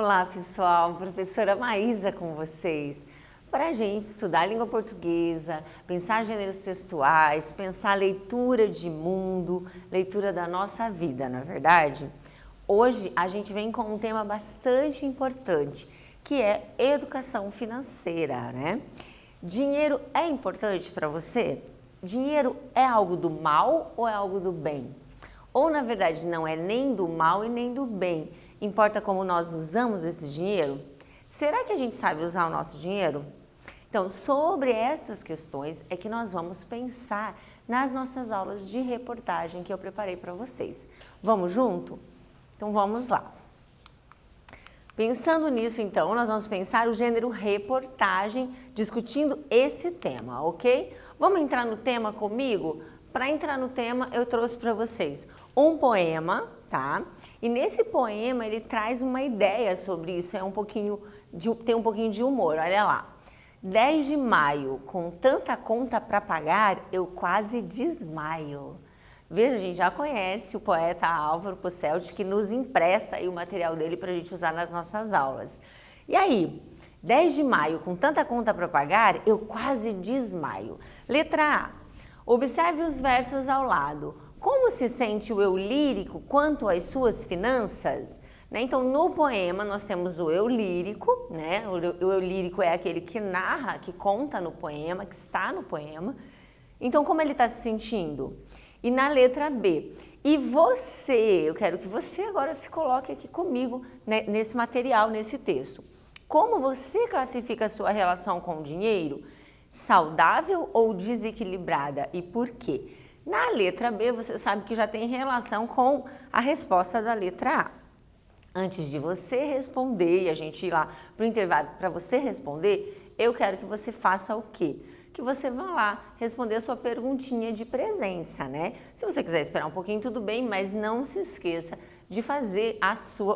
Olá pessoal, professora Maísa com vocês. Para a gente estudar a língua portuguesa, pensar gêneros textuais, pensar leitura de mundo, leitura da nossa vida, não é verdade? Hoje a gente vem com um tema bastante importante, que é educação financeira, né? Dinheiro é importante para você? Dinheiro é algo do mal ou é algo do bem? Ou na verdade não é nem do mal e nem do bem, importa como nós usamos esse dinheiro? Será que a gente sabe usar o nosso dinheiro? Então, sobre essas questões é que nós vamos pensar nas nossas aulas de reportagem que eu preparei para vocês. Vamos junto? Então vamos lá. Pensando nisso então, nós vamos pensar o gênero reportagem, discutindo esse tema, ok? Vamos entrar no tema comigo? Para entrar no tema, eu trouxe para vocês um poema, tá? E nesse poema ele traz uma ideia sobre isso, tem um pouquinho de humor, olha lá. 10 de maio, com tanta conta para pagar, eu quase desmaio. Veja, a gente já conhece o poeta Álvaro Posselt, que nos empresta aí o material dele para a gente usar nas nossas aulas. E aí, 10 de maio, com tanta conta para pagar, eu quase desmaio. Letra A. Observe os versos ao lado. Como se sente o eu lírico quanto às suas finanças? Então, no poema, nós temos o eu lírico, né? O eu lírico é aquele que narra, que conta no poema, que está no poema. Então, como ele está se sentindo? E na letra B, e você, eu quero que você agora se coloque aqui comigo, né, nesse material, nesse texto. Como você classifica a sua relação com o dinheiro? Saudável ou desequilibrada? E por quê? Na letra B, você sabe que já tem relação com a resposta da letra A. Antes de você responder e a gente ir lá para o intervalo para você responder, eu quero que você faça o quê? Que você vá lá responder a sua perguntinha de presença, né? Se você quiser esperar um pouquinho, tudo bem, mas não se esqueça de fazer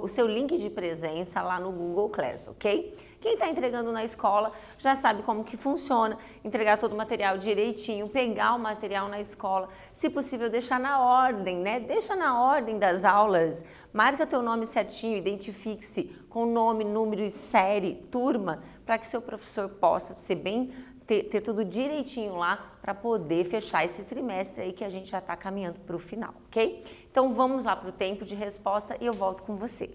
o seu link de presença lá no Google Class, ok? Quem está entregando na escola já sabe como que funciona, entregar todo o material direitinho, pegar o material na escola, se possível deixar na ordem, né? Deixa na ordem das aulas, marca teu nome certinho, identifique-se com nome, número e série, turma, para que seu professor possa ser bem ter tudo direitinho lá para poder fechar esse trimestre aí que a gente já está caminhando para o final, ok? Então vamos lá para o tempo de resposta e eu volto com você.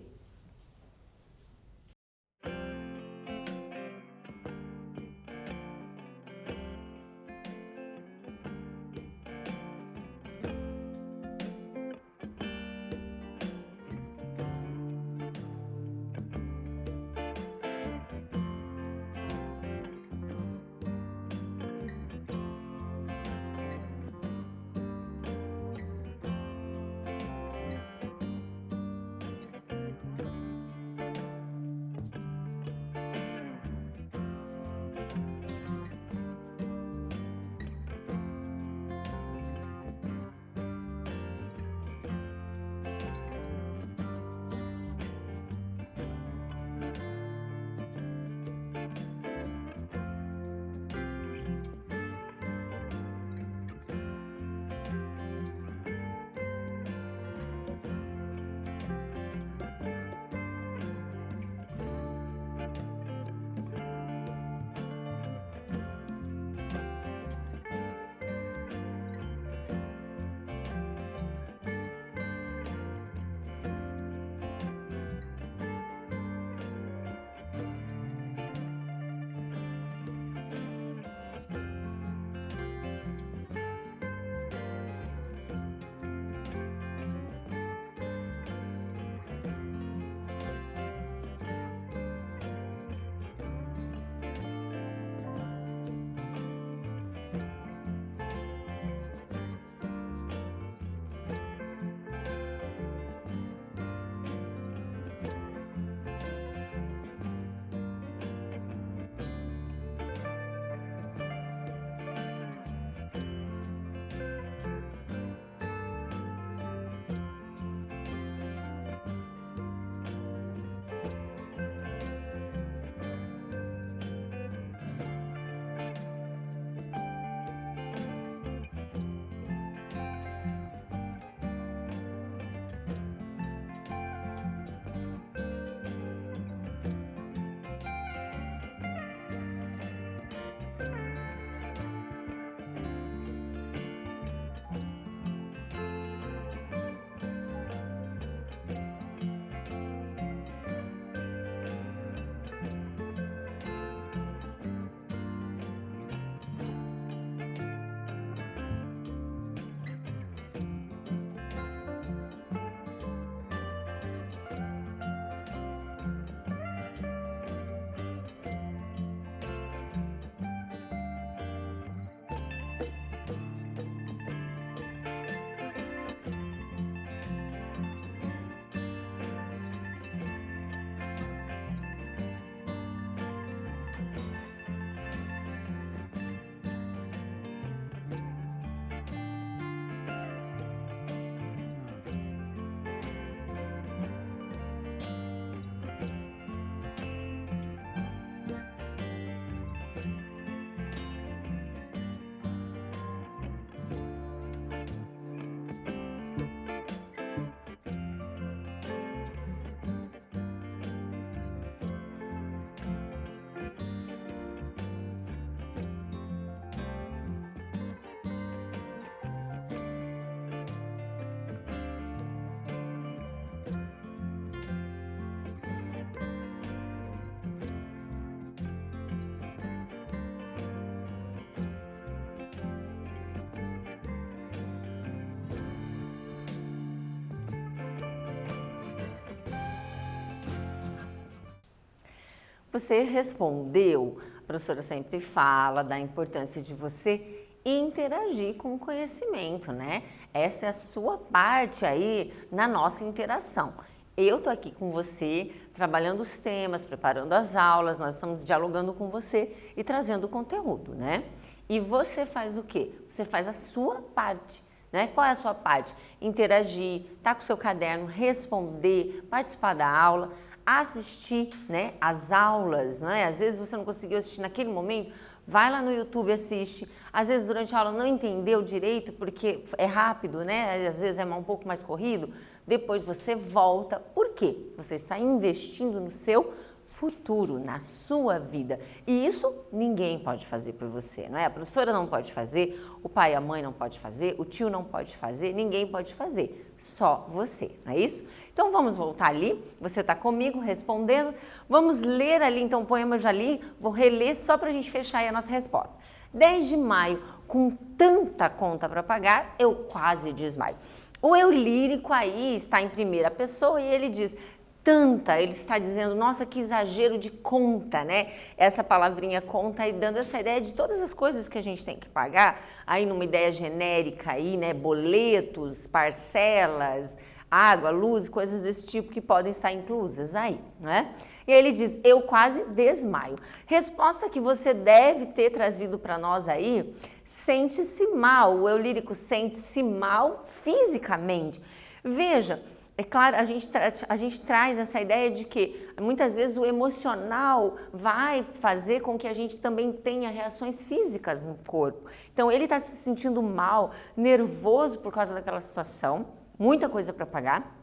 Você respondeu? A professora sempre fala da importância de você interagir com o conhecimento, né? Essa é a sua parte aí na nossa interação. Eu tô aqui com você, trabalhando os temas, preparando as aulas, nós estamos dialogando com você e trazendo conteúdo, né? E você faz o quê? Você faz a sua parte, né? Qual é a sua parte? Interagir, tá com o seu caderno, responder, participar da aula, assistir, né, as aulas, né? Às vezes você não conseguiu assistir naquele momento, vai lá no YouTube, assiste. Às vezes durante a aula não entendeu direito porque é rápido, né? Às vezes é um pouco mais corrido. Depois você volta. Por quê? Você está investindo no seu futuro, na sua vida. E isso ninguém pode fazer por você, não é? A professora não pode fazer, o pai e a mãe não pode fazer, o tio não pode fazer, ninguém pode fazer, só você, não é isso? Então vamos voltar ali, você está comigo respondendo, vamos ler ali então o poema eu já li, vou reler só para a gente fechar aí a nossa resposta. 10 de maio, com tanta conta para pagar, eu quase desmaio. O eu lírico aí está em primeira pessoa e ele diz... Tanta, ele está dizendo, nossa, que exagero de conta, né? Essa palavrinha conta aí dando essa ideia de todas as coisas que a gente tem que pagar, aí numa ideia genérica aí, né? Boletos, parcelas, água, luz, coisas desse tipo que podem estar inclusas aí, né? E aí ele diz, eu quase desmaio. Resposta que você deve ter trazido para nós aí, sente-se mal, o eu lírico sente-se mal fisicamente. Veja, é claro, a gente traz essa ideia de que muitas vezes o emocional vai fazer com que a gente também tenha reações físicas no corpo. Então ele está se sentindo mal, nervoso por causa daquela situação, muita coisa para pagar.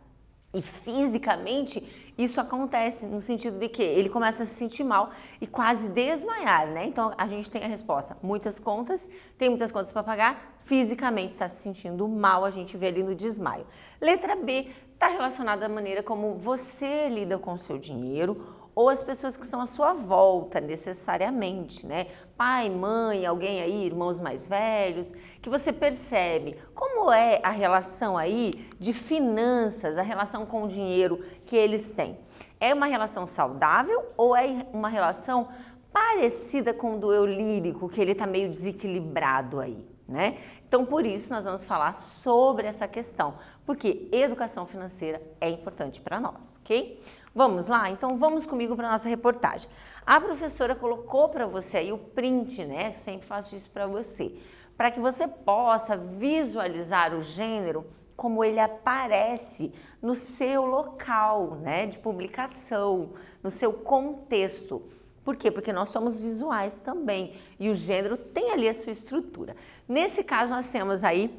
E fisicamente isso acontece no sentido de que ele começa a se sentir mal e quase desmaiar, né? Então a gente tem a resposta, muitas contas, tem muitas contas para pagar, fisicamente está se sentindo mal, a gente vê ali no desmaio. Letra B está relacionada à maneira como você lida com o seu dinheiro ou as pessoas que estão à sua volta necessariamente, né? Pai, mãe, alguém aí, irmãos mais velhos, que você percebe como é a relação aí de finanças, a relação com o dinheiro que eles têm. É uma relação saudável ou é uma relação parecida com o do eu lírico, que ele está meio desequilibrado aí, né? Então, por isso, nós vamos falar sobre essa questão, porque educação financeira é importante para nós, ok? Vamos lá? Então, vamos comigo para a nossa reportagem. A professora colocou para você aí o print, né? Sempre faço isso para você, para que você possa visualizar o gênero como ele aparece no seu local, né, de publicação, no seu contexto. Por quê? Porque nós somos visuais também e o gênero tem ali a sua estrutura. Nesse caso, nós temos aí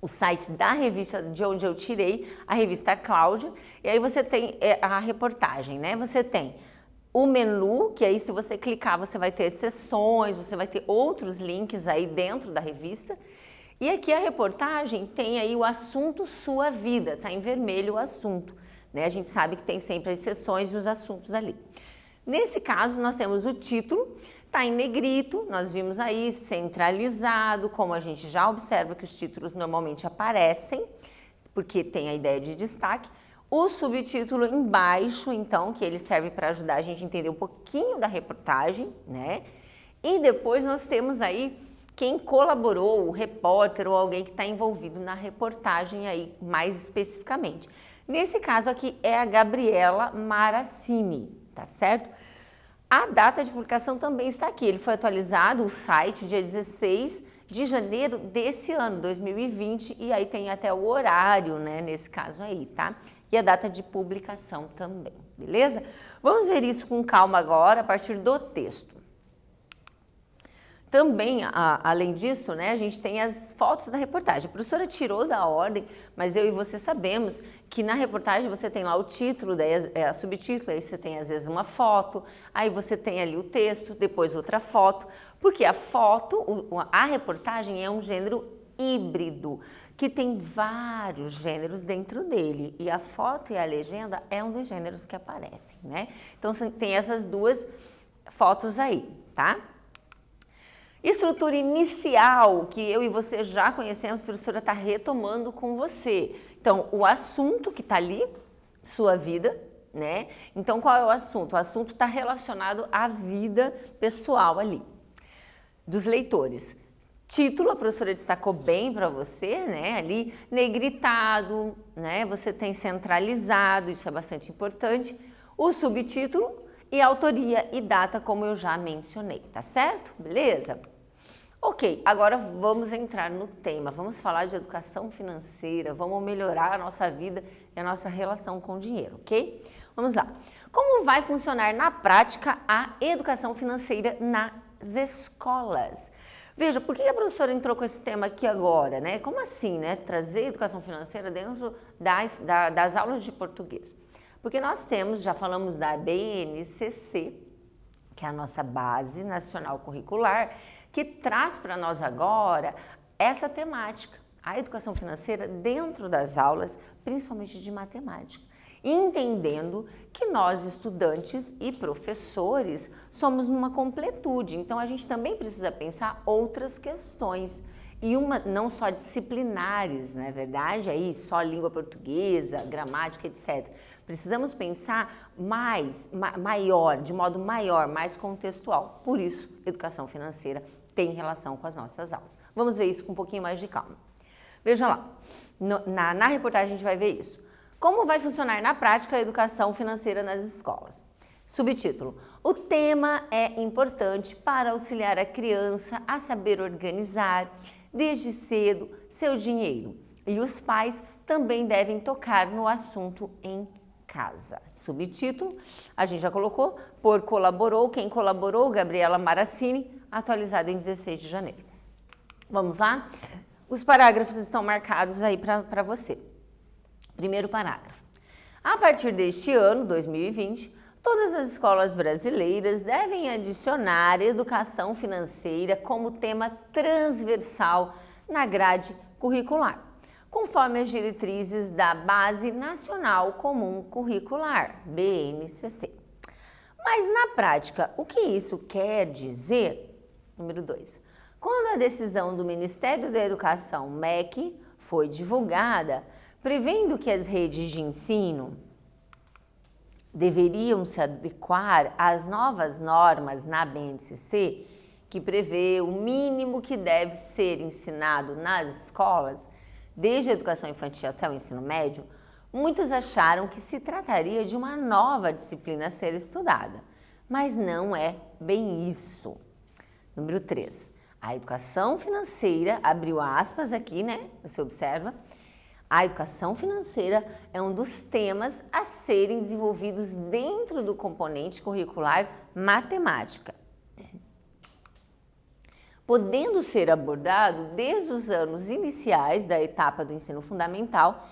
o site da revista de onde eu tirei, a revista Cláudia, e aí você tem a reportagem, né? Você tem o menu, que aí se você clicar você vai ter sessões, você vai ter outros links aí dentro da revista. E aqui a reportagem tem aí o assunto Sua Vida, tá em vermelho o assunto, né? A gente sabe que tem sempre as sessões e os assuntos ali. Nesse caso, nós temos o título, está em negrito, nós vimos aí centralizado, como a gente já observa que os títulos normalmente aparecem, porque tem a ideia de destaque. O subtítulo embaixo, então, que ele serve para ajudar a gente a entender um pouquinho da reportagem, né? E depois nós temos aí quem colaborou, o repórter ou alguém que está envolvido na reportagem aí mais especificamente. Nesse caso aqui é a Gabriela Maracini. Tá certo? A data de publicação também está aqui, ele foi atualizado, o site, dia 16 de janeiro desse ano, 2020, e aí tem até o horário, né, nesse caso aí, tá? E a data de publicação também, beleza? Vamos ver isso com calma agora, a partir do texto. Também, além disso, né, a gente tem as fotos da reportagem. A professora tirou da ordem, mas eu e você sabemos que na reportagem você tem lá o título, daí a subtítulo, aí você tem às vezes uma foto, aí você tem ali o texto, depois outra foto, porque a foto, a reportagem é um gênero híbrido, que tem vários gêneros dentro dele, e a foto e a legenda é um dos gêneros que aparecem, né? Então tem essas duas fotos aí, tá? Estrutura inicial, que eu e você já conhecemos, a professora está retomando com você. Então, o assunto que está ali, sua vida, né? Então, qual é o assunto? O assunto está relacionado à vida pessoal ali, dos leitores. Título, a professora destacou bem para você, né? Ali, negritado, né? Você tem centralizado, isso é bastante importante. O subtítulo e autoria e data, como eu já mencionei, tá certo? Beleza? Ok, agora vamos entrar no tema, vamos falar de educação financeira, vamos melhorar a nossa vida e a nossa relação com o dinheiro, ok? Vamos lá. Como vai funcionar na prática a educação financeira nas escolas? Veja, por que a professora entrou com esse tema aqui agora, né? Como assim, né? Trazer educação financeira dentro das aulas de português? Porque nós temos, já falamos da BNCC, que é a nossa Base Nacional Curricular, que traz para nós agora essa temática, a educação financeira dentro das aulas, principalmente de matemática, entendendo que nós, estudantes e professores, somos numa completude, então a gente também precisa pensar outras questões, e não só disciplinares, não é verdade? Aí só língua portuguesa, gramática, etc. Precisamos pensar maior, de modo maior, mais contextual. Por isso, educação financeira tem relação com as nossas aulas. Vamos ver isso com um pouquinho mais de calma. Veja lá, na reportagem a gente vai ver isso. Como vai funcionar na prática a educação financeira nas escolas? Subtítulo: o tema é importante para auxiliar a criança a saber organizar desde cedo seu dinheiro, e os pais também devem tocar no assunto em casa. Subtítulo, a gente já colocou, quem colaborou, Gabriela Maracini, atualizado em 16 de janeiro. Vamos lá? Os parágrafos estão marcados aí para você. Primeiro parágrafo. A partir deste ano, 2020, todas as escolas brasileiras devem adicionar educação financeira como tema transversal na grade curricular, conforme as diretrizes da Base Nacional Comum Curricular, BNCC. Mas na prática, o que isso quer dizer? Número 2. Quando a decisão do Ministério da Educação, MEC, foi divulgada, prevendo que as redes de ensino deveriam se adequar às novas normas na BNCC, que prevê o mínimo que deve ser ensinado nas escolas, desde a educação infantil até o ensino médio, muitos acharam que se trataria de uma nova disciplina a ser estudada, mas não é bem isso. Número 3. A educação financeira, abriu aspas aqui, né? Você observa. A educação financeira é um dos temas a serem desenvolvidos dentro do componente curricular matemática, podendo ser abordado desde os anos iniciais da etapa do ensino fundamental,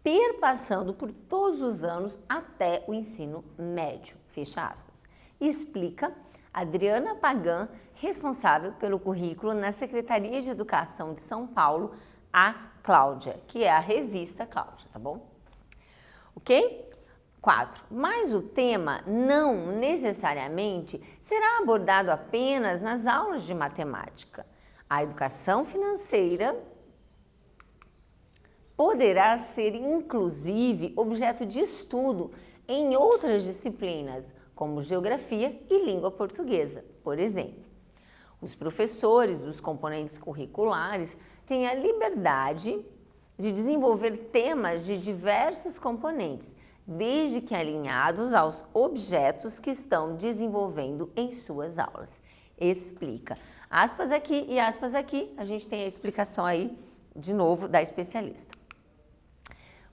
perpassando por todos os anos até o ensino médio, fecha aspas. E explica Adriana Pagan, responsável pelo currículo na Secretaria de Educação de São Paulo, a Cláudia, que é a revista Cláudia, tá bom? Ok? 4. Mas o tema não necessariamente será abordado apenas nas aulas de matemática. A educação financeira poderá ser, inclusive, objeto de estudo em outras disciplinas, como geografia e língua portuguesa, por exemplo. Os professores dos componentes curriculares têm a liberdade de desenvolver temas de diversos componentes, desde que alinhados aos objetos que estão desenvolvendo em suas aulas. Explica. Aspas aqui e aspas aqui, a gente tem a explicação aí, de novo, da especialista.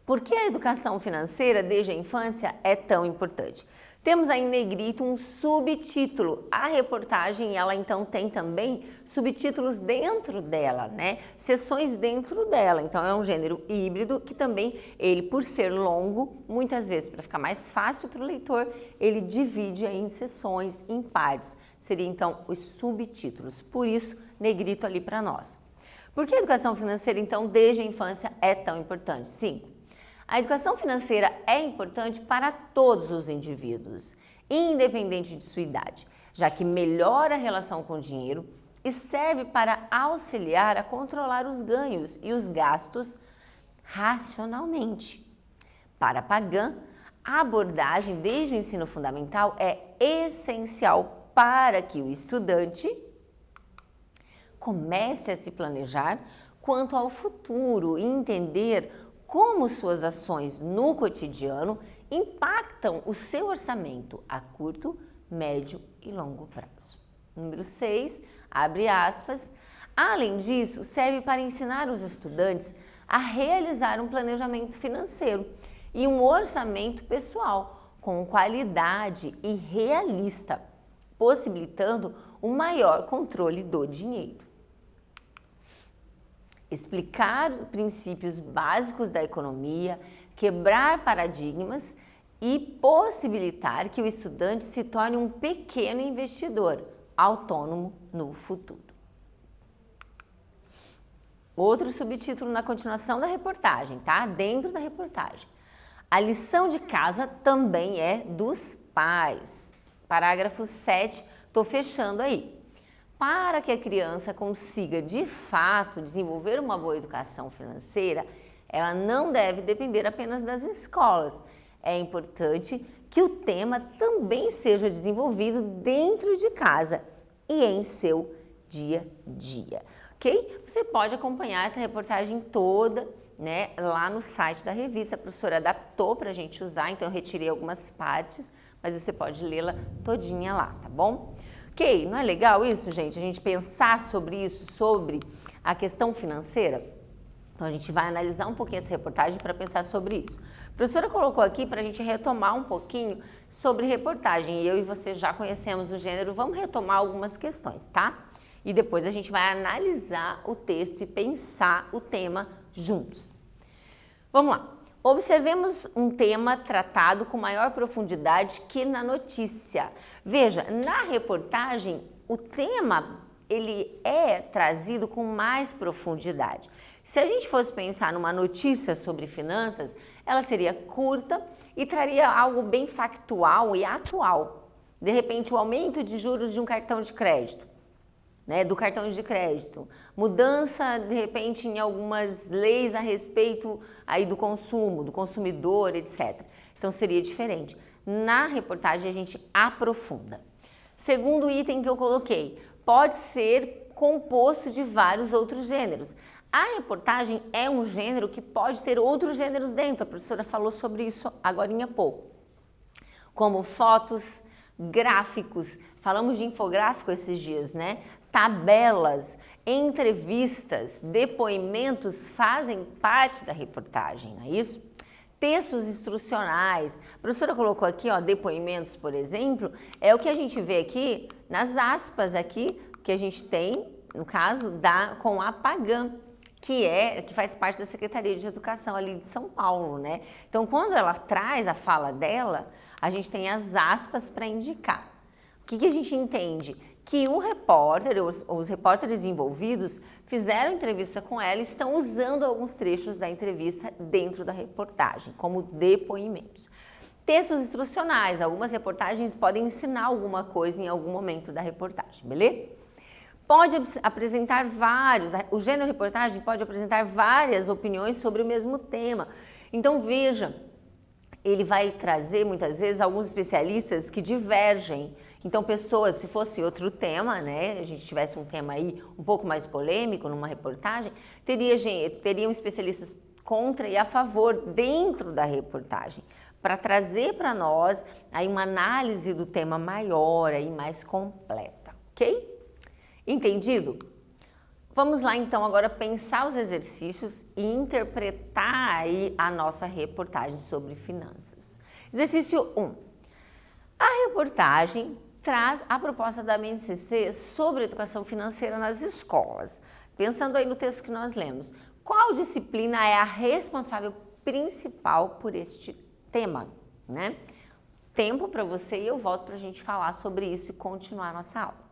Por que a educação financeira desde a infância é tão importante? Temos aí em negrito um subtítulo. A reportagem, ela então tem também subtítulos dentro dela, né? Seções dentro dela. Então é um gênero híbrido que também, ele por ser longo, muitas vezes para ficar mais fácil para o leitor, ele divide aí em seções, em partes. Seria então os subtítulos. Por isso, negrito ali para nós. Por que a educação financeira então desde a infância é tão importante? 5. A educação financeira é importante para todos os indivíduos, independente de sua idade, já que melhora a relação com o dinheiro e serve para auxiliar a controlar os ganhos e os gastos racionalmente. Para Pagan, A abordagem desde o ensino fundamental é essencial para que o estudante comece a se planejar quanto ao futuro e entender como suas ações no cotidiano impactam o seu orçamento a curto, médio e longo prazo. Número 6, abre aspas. Além disso, serve para ensinar os estudantes a realizar um planejamento financeiro e um orçamento pessoal com qualidade e realista, possibilitando um maior controle do dinheiro. Explicar princípios básicos da economia, quebrar paradigmas e possibilitar que o estudante se torne um pequeno investidor autônomo no futuro. Outro subtítulo na continuação da reportagem, tá? Dentro da reportagem. A lição de casa também é dos pais. Parágrafo 7, tô fechando aí. Para que a criança consiga, de fato, desenvolver uma boa educação financeira, ela não deve depender apenas das escolas. É importante que o tema também seja desenvolvido dentro de casa e em seu dia a dia, ok? Você pode acompanhar essa reportagem toda, né, lá no site da revista. A professora adaptou para a gente usar, então eu retirei algumas partes, mas você pode lê-la todinha lá, tá bom? Ok, não é legal isso, gente? A gente pensar sobre isso, sobre a questão financeira? Então, a gente vai analisar um pouquinho essa reportagem para pensar sobre isso. A professora colocou aqui para a gente retomar um pouquinho sobre reportagem. Eu e você já conhecemos o gênero, vamos retomar algumas questões, tá? E depois a gente vai analisar o texto e pensar o tema juntos. Vamos lá. Observemos um tema tratado com maior profundidade que na notícia. Veja, na reportagem, o tema ele é trazido com mais profundidade. Se a gente fosse pensar numa notícia sobre finanças, ela seria curta e traria algo bem factual e atual. De repente, o aumento de juros de um cartão de crédito, né, do cartão de crédito, mudança de repente em algumas leis a respeito aí do consumo, do consumidor, etc. Então seria diferente. Na reportagem a gente aprofunda. Segundo item que eu coloquei, pode ser composto de vários outros gêneros. A reportagem é um gênero que pode ter outros gêneros dentro, a professora falou sobre isso agorinha há pouco, como fotos, gráficos, falamos de infográfico esses dias, né? Tabelas, entrevistas, depoimentos fazem parte da reportagem, não é isso? Textos instrucionais, a professora colocou aqui, ó, depoimentos, por exemplo, é o que a gente vê aqui nas aspas aqui, que a gente tem, no caso, com a Pagam, que faz parte da Secretaria de Educação ali de São Paulo, né? Então, quando ela traz a fala dela, a gente tem as aspas para indicar. O que a gente entende? Que o repórter, os repórteres envolvidos, fizeram entrevista com ela e estão usando alguns trechos da entrevista dentro da reportagem, como depoimentos. Textos instrucionais, algumas reportagens podem ensinar alguma coisa em algum momento da reportagem, beleza? Pode apresentar o gênero reportagem pode apresentar várias opiniões sobre o mesmo tema. Então veja, ele vai trazer muitas vezes alguns especialistas que divergem. Então pessoas, se fosse outro tema, né, a gente tivesse um tema aí um pouco mais polêmico numa reportagem, teriam especialistas contra e a favor dentro da reportagem, para trazer para nós aí uma análise do tema maior e mais completa, ok? Entendido? Vamos lá então agora pensar os exercícios e interpretar aí a nossa reportagem sobre finanças. Exercício 1. A reportagem traz a proposta da BNCC sobre educação financeira nas escolas. Pensando aí no texto que nós lemos, qual disciplina é a responsável principal por este tema, né? Tempo para você e eu volto para a gente falar sobre isso e continuar a nossa aula.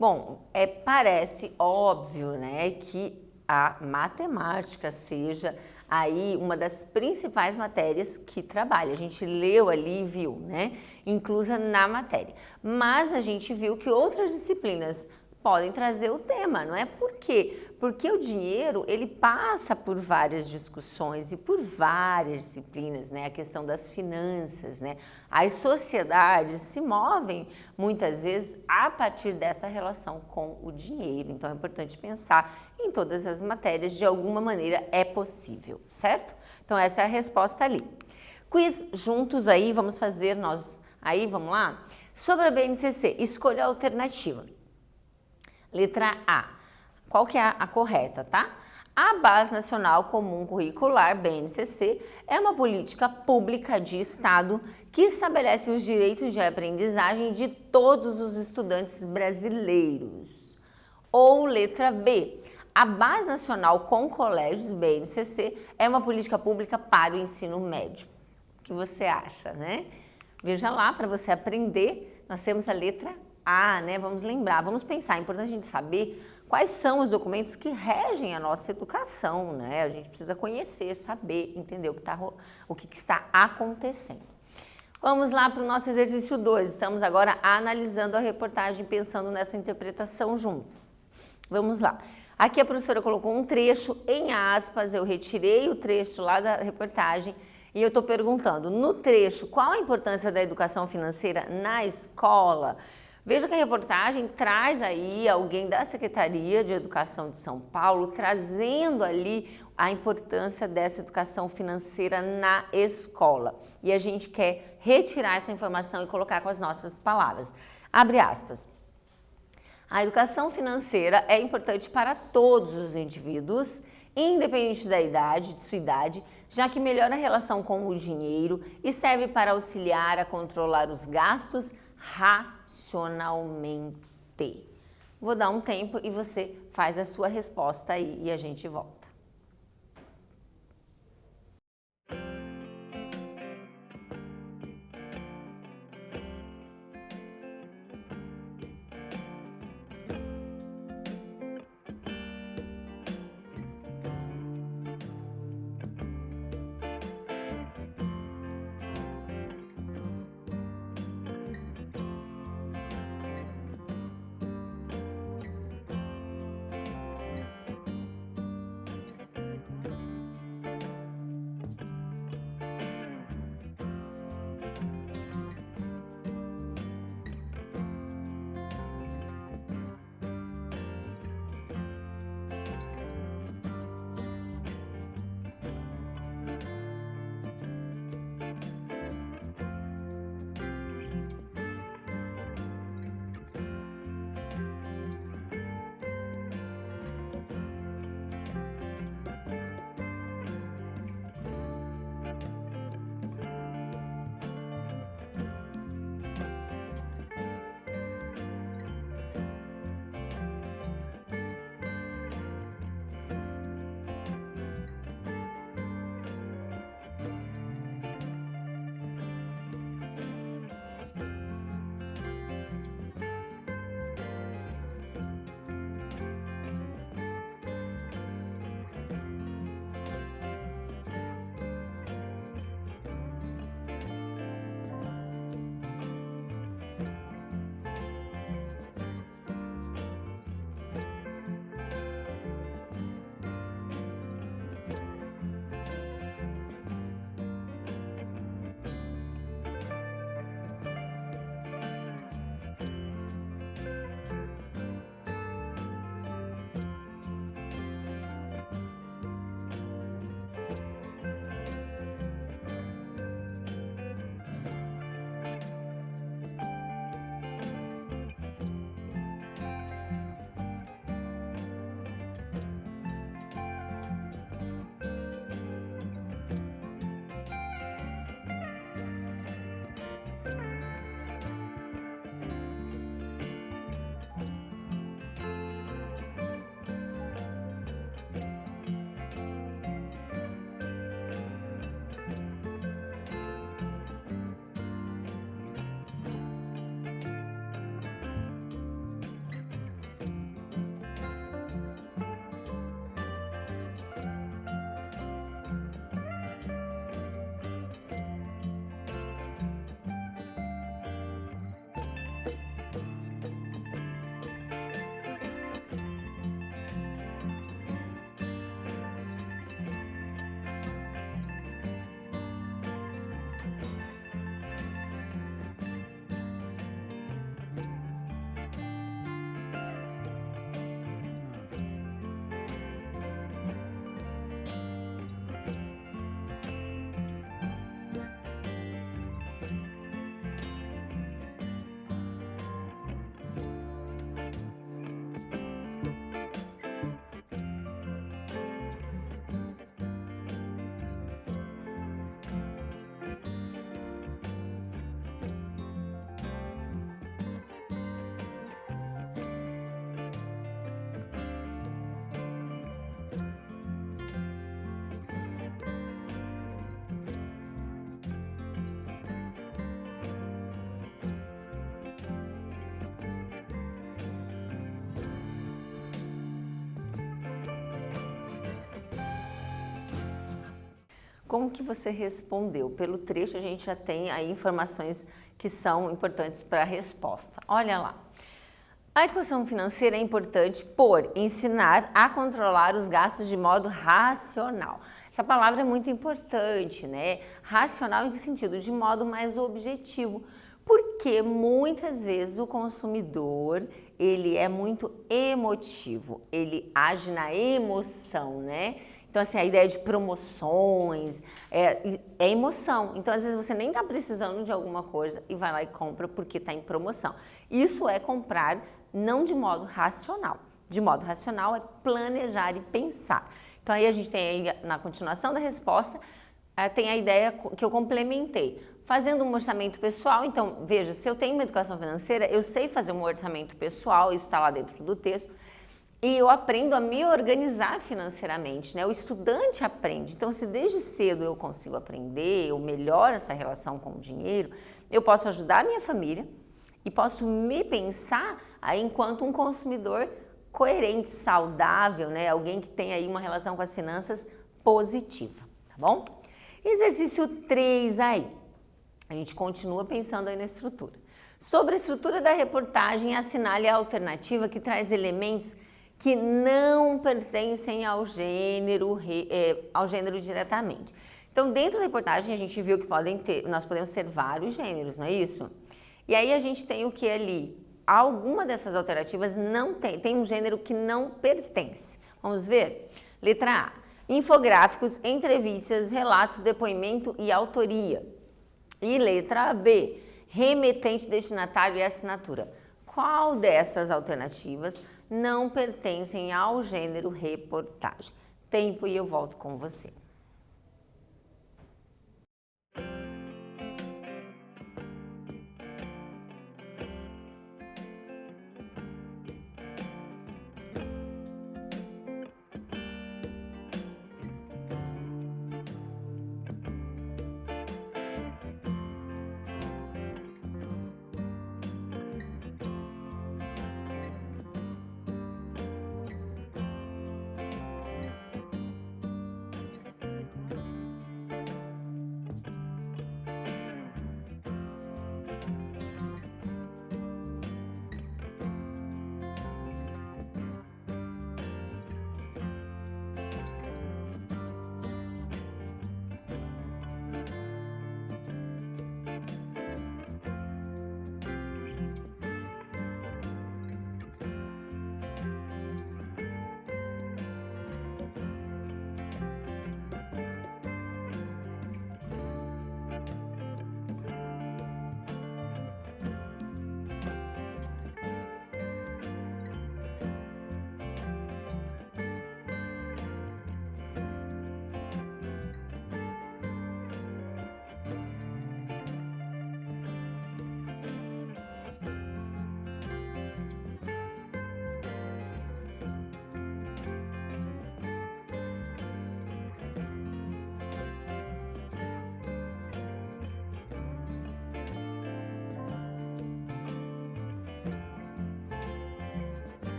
Bom, parece óbvio, né, que a matemática seja aí uma das principais matérias que trabalha. A gente leu ali e viu, né, inclusa na matéria. Mas a gente viu que outras disciplinas podem trazer o tema, não é? Por quê? Porque o dinheiro, ele passa por várias discussões e por várias disciplinas, né? A questão das finanças, né? As sociedades se movem, muitas vezes, a partir dessa relação com o dinheiro. Então, é importante pensar em todas as matérias, de alguma maneira é possível, certo? Então, essa é a resposta ali. Quiz juntos aí, vamos fazer nós aí, vamos lá? Sobre a BNCC, escolha a alternativa. Letra A. Qual que é a correta, tá? A Base Nacional Comum Curricular, BNCC, é uma política pública de Estado que estabelece os direitos de aprendizagem de todos os estudantes brasileiros. Ou letra B. A Base Nacional com Colégios, BNCC, é uma política pública para o ensino médio. O que você acha, né? Veja lá, para você aprender, nós temos a letra A, né? Vamos lembrar, vamos pensar, é importante a gente saber quais são os documentos que regem a nossa educação, né? A gente precisa conhecer, saber, entender o que está acontecendo. Vamos lá para o nosso exercício 2. Estamos agora analisando a reportagem, pensando nessa interpretação juntos. Vamos lá. Aqui a professora colocou um trecho em aspas, eu retirei o trecho lá da reportagem e eu estou perguntando, no trecho, qual a importância da educação financeira na escola? Veja que a reportagem traz aí alguém da Secretaria de Educação de São Paulo, trazendo ali a importância dessa educação financeira na escola. E a gente quer retirar essa informação e colocar com as nossas palavras. Abre aspas. A educação financeira é importante para todos os indivíduos, independente da idade, de sua idade, já que melhora a relação com o dinheiro e serve para auxiliar a controlar os gastos racionalmente. Vou dar um tempo e você faz a sua resposta aí e a gente volta. Como que você respondeu? Pelo trecho a gente já tem aí informações que são importantes para a resposta. Olha lá. A educação financeira é importante por ensinar a controlar os gastos de modo racional. Essa palavra é muito importante, né? Racional em que sentido? De modo mais objetivo. Porque muitas vezes o consumidor, ele é muito emotivo, ele age na emoção, né? Então, assim, a ideia de promoções é emoção. Então, às vezes, você nem está precisando de alguma coisa e vai lá e compra porque está em promoção. Isso é comprar não de modo racional. De modo racional é planejar e pensar. Então, aí a gente tem aí, na continuação da resposta, tem a ideia que eu complementei. Fazendo um orçamento pessoal, então, veja, se eu tenho uma educação financeira, eu sei fazer um orçamento pessoal, isso está lá dentro do texto, e eu aprendo a me organizar financeiramente, né? O estudante aprende. Então, se desde cedo eu consigo aprender, eu melhoro essa relação com o dinheiro, eu posso ajudar a minha família e posso me pensar aí enquanto um consumidor coerente, saudável, né? Alguém que tem aí uma relação com as finanças positiva, tá bom? Exercício 3 aí. A gente continua pensando aí na estrutura. Sobre a estrutura da reportagem, assinale a alternativa que traz elementos que não pertencem ao gênero diretamente. Então, dentro da reportagem, a gente viu que nós podemos ter vários gêneros, não é isso? E aí a gente tem o que ali? Alguma dessas alternativas não tem um gênero que não pertence. Vamos ver? Letra A. Infográficos, entrevistas, relatos, depoimento e autoria. E letra B. Remetente, destinatário e assinatura. Qual dessas alternativas não pertencem ao gênero reportagem? Tempo e eu volto com você.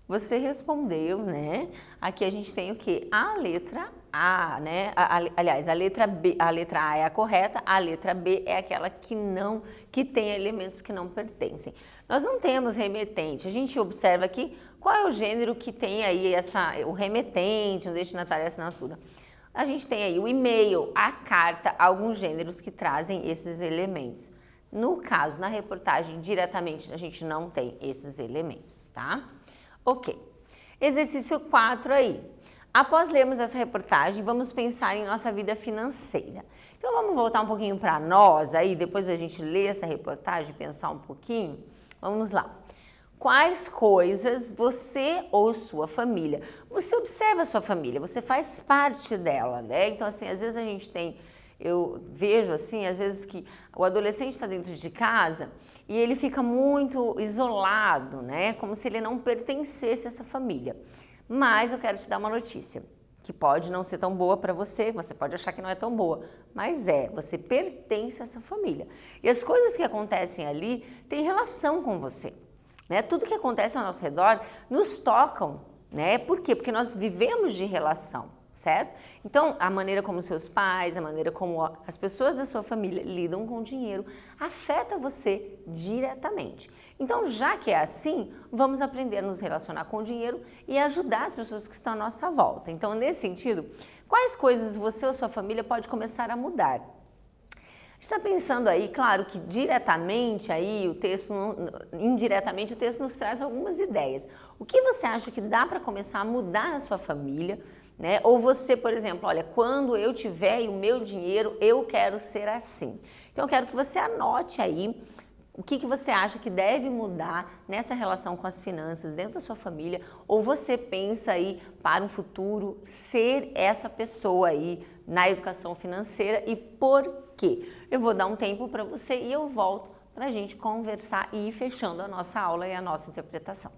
Você respondeu, né? Aqui a gente tem o quê? A letra A, né? Aliás, a letra B, a letra A é a correta, a letra B é aquela que tem elementos que não pertencem. Nós não temos remetente. A gente observa aqui qual é o gênero que tem aí o remetente, o destinatário e a assinatura. A gente tem aí o e-mail, a carta, alguns gêneros que trazem esses elementos. No caso, na reportagem, diretamente, a gente não tem esses elementos, tá? Ok. Exercício 4 aí. Após lermos essa reportagem, vamos pensar em nossa vida financeira. Então, vamos voltar um pouquinho para nós aí, depois da gente ler essa reportagem, pensar um pouquinho. Vamos lá. Quais coisas você ou sua família, você observa a sua família, você faz parte dela, né? Então, assim, às vezes eu vejo assim, às vezes que o adolescente está dentro de casa e ele fica muito isolado, né? Como se ele não pertencesse a essa família. Mas eu quero te dar uma notícia, que pode não ser tão boa para você pode achar que não é tão boa, mas você pertence a essa família. E as coisas que acontecem ali têm relação com você, né? Tudo que acontece ao nosso redor nos tocam, né? Por quê? Porque nós vivemos de relação, certo? Então, a maneira como seus pais, a maneira como as pessoas da sua família lidam com o dinheiro afeta você diretamente. Então, já que é assim, vamos aprender a nos relacionar com o dinheiro e ajudar as pessoas que estão à nossa volta. Então, nesse sentido, quais coisas você ou sua família pode começar a mudar? Está pensando aí, claro que diretamente aí o texto, indiretamente o texto nos traz algumas ideias. O que você acha que dá para começar a mudar na sua família, né? Ou você, por exemplo, olha, quando eu tiver o meu dinheiro, eu quero ser assim. Então eu quero que você anote aí o que você acha que deve mudar nessa relação com as finanças dentro da sua família, ou você pensa aí para um futuro ser essa pessoa aí na educação financeira e por quê? Eu vou dar um tempo para você e eu volto para a gente conversar e ir fechando a nossa aula e a nossa interpretação.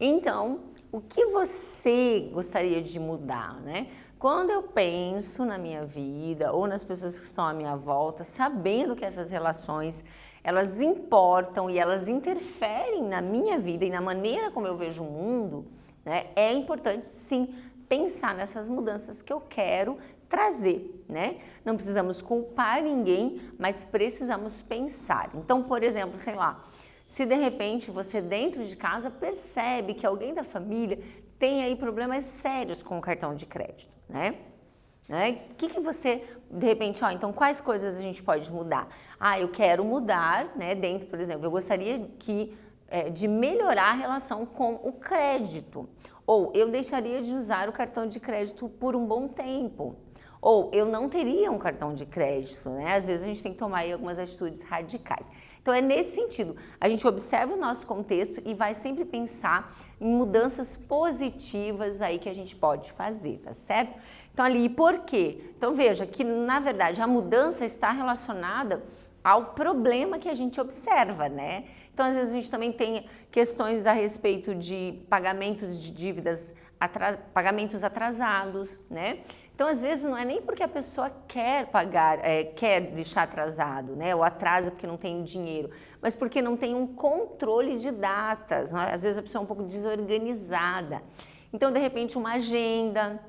Então, o que você gostaria de mudar, né? Quando eu penso na minha vida ou nas pessoas que estão à minha volta, sabendo que essas relações, elas importam e elas interferem na minha vida e na maneira como eu vejo o mundo, né? É importante, sim, pensar nessas mudanças que eu quero trazer, né? Não precisamos culpar ninguém, mas precisamos pensar. Então, por exemplo, sei lá, se de repente você dentro de casa percebe que alguém da família tem aí problemas sérios com o cartão de crédito, né? O que você, de repente, então quais coisas a gente pode mudar? Eu quero mudar, né? Dentro, por exemplo, eu gostaria de melhorar a relação com o crédito. Ou eu deixaria de usar o cartão de crédito por um bom tempo. Ou eu não teria um cartão de crédito, né? Às vezes a gente tem que tomar aí algumas atitudes radicais. Então é nesse sentido, a gente observa o nosso contexto e vai sempre pensar em mudanças positivas aí que a gente pode fazer, tá certo? Então ali, por quê? Então veja que na verdade a mudança está relacionada ao problema que a gente observa, né? Então às vezes a gente também tem questões a respeito de pagamentos de dívidas, pagamentos atrasados, né? Então, às vezes, não é nem porque a pessoa quer pagar, quer deixar atrasado, né? Ou atrasa porque não tem dinheiro, mas porque não tem um controle de datas, não é? Às vezes a pessoa é um pouco desorganizada. Então, de repente, uma agenda,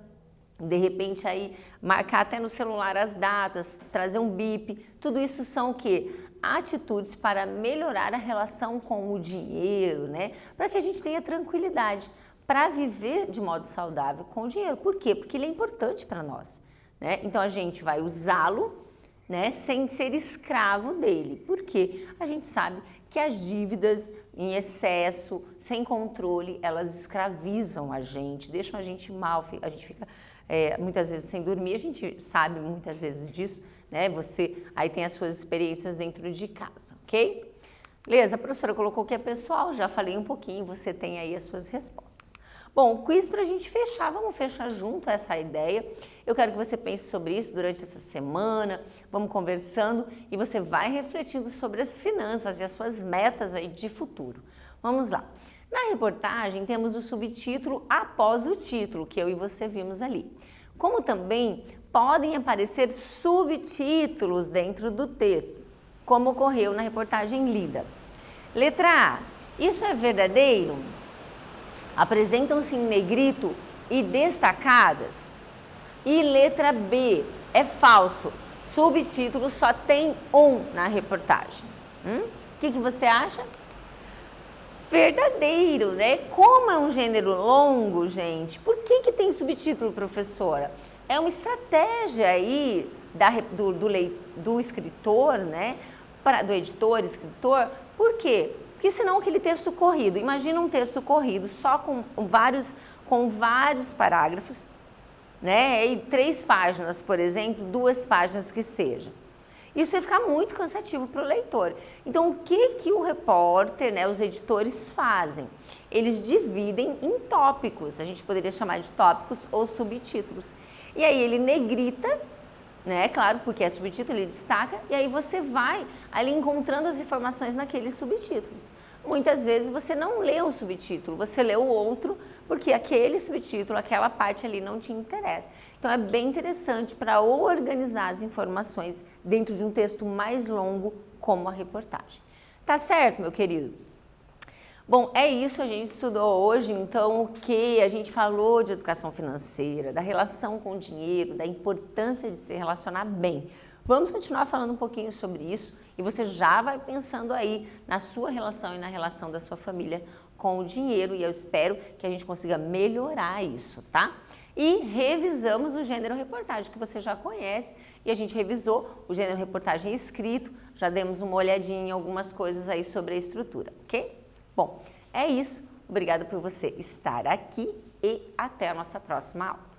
de repente aí marcar até no celular as datas, trazer um bip, tudo isso são o quê? Atitudes para melhorar a relação com o dinheiro, né? Para que a gente tenha tranquilidade para viver de modo saudável com o dinheiro. Por quê? Porque ele é importante para nós, né? Então a gente vai usá-lo, né, sem ser escravo dele. Por quê? A gente sabe que as dívidas em excesso, sem controle, elas escravizam a gente, deixam a gente mal, a gente fica muitas vezes sem dormir, a gente sabe muitas vezes disso, né? Você aí tem as suas experiências dentro de casa, ok? Beleza, a professora colocou que é pessoal, já falei um pouquinho, você tem aí as suas respostas. Bom, quiz para a gente fechar, vamos fechar junto essa ideia. Eu quero que você pense sobre isso durante essa semana, vamos conversando e você vai refletindo sobre as finanças e as suas metas aí de futuro. Vamos lá. Na reportagem temos o subtítulo após o título, que eu e você vimos ali. Como também podem aparecer subtítulos dentro do texto, como ocorreu na reportagem lida. Letra A. Isso é verdadeiro? Apresentam-se em negrito e destacadas. E letra B. É falso. Subtítulo só tem um na reportagem. O que você acha? Verdadeiro, né? Como é um gênero longo, gente, por que tem subtítulo, professora? É uma estratégia aí do escritor, né? Do editor, escritor. Por quê? Porque senão aquele texto corrido, imagina um texto corrido só com vários parágrafos, né? E 3 páginas, por exemplo, 2 páginas que seja. Isso vai ficar muito cansativo para o leitor. Então, o que o repórter, né, os editores fazem? Eles dividem em tópicos, a gente poderia chamar de tópicos ou subtítulos. E aí ele negrita, né, claro, porque é subtítulo, ele destaca, e aí você vai ali encontrando as informações naqueles subtítulos. Muitas vezes você não lê o subtítulo, você lê o outro, porque aquele subtítulo, aquela parte ali não te interessa. Então é bem interessante para organizar as informações dentro de um texto mais longo, como a reportagem. Tá certo, meu querido? Bom, é isso, a gente estudou hoje, então, o que a gente falou de educação financeira, da relação com o dinheiro, da importância de se relacionar bem. Vamos continuar falando um pouquinho sobre isso e você já vai pensando aí na sua relação e na relação da sua família com o dinheiro e eu espero que a gente consiga melhorar isso, tá? E revisamos o gênero reportagem, que você já conhece, e a gente revisou o gênero reportagem escrito, já demos uma olhadinha em algumas coisas aí sobre a estrutura, ok? Bom, é isso. Obrigada por você estar aqui e até a nossa próxima aula.